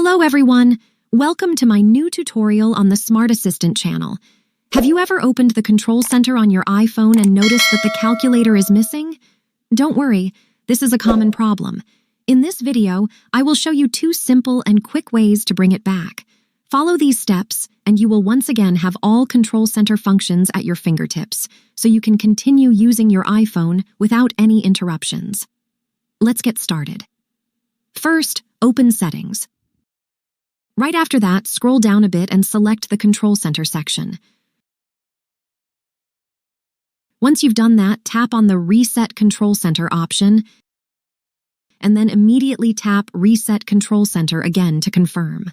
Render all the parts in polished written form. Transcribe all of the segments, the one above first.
Hello everyone! Welcome to my new tutorial on the Smart Assistant channel. Have you ever opened the control center on your iPhone and noticed that the calculator is missing? Don't worry, this is a common problem. In this video, I will show you 2 simple and quick ways to bring it back. Follow these steps, and you will once again have all control center functions at your fingertips, so you can continue using your iPhone without any interruptions. Let's get started. First, open Settings. Right after that, scroll down a bit and select the Control Center section. Once you've done that, tap on the Reset Control Center option, and then immediately tap Reset Control Center again to confirm.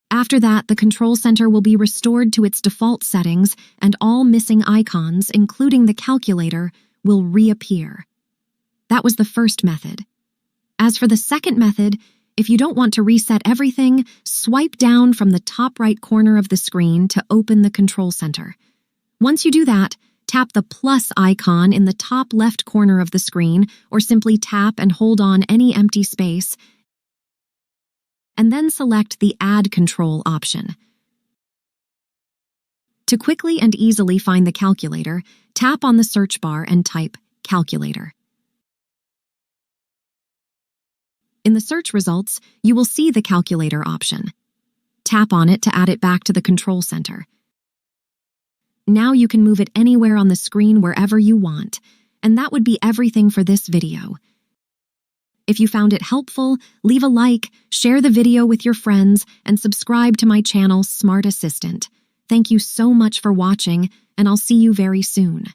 After that, the Control Center will be restored to its default settings, and all missing icons, including the calculator, will reappear. That was the first method. As for the second method, if you don't want to reset everything, swipe down from the top right corner of the screen to open the Control Center. Once you do that, tap the plus icon in the top left corner of the screen, or simply tap and hold on any empty space, and then select the Add Control option. To quickly and easily find the calculator, tap on the search bar and type Calculator. In the search results, you will see the calculator option. Tap on it to add it back to the control center. Now you can move it anywhere on the screen wherever you want, and that would be everything for this video. If you found it helpful, leave a like, share the video with your friends, and subscribe to my channel, Smart Assistant. Thank you so much for watching, and I'll see you very soon.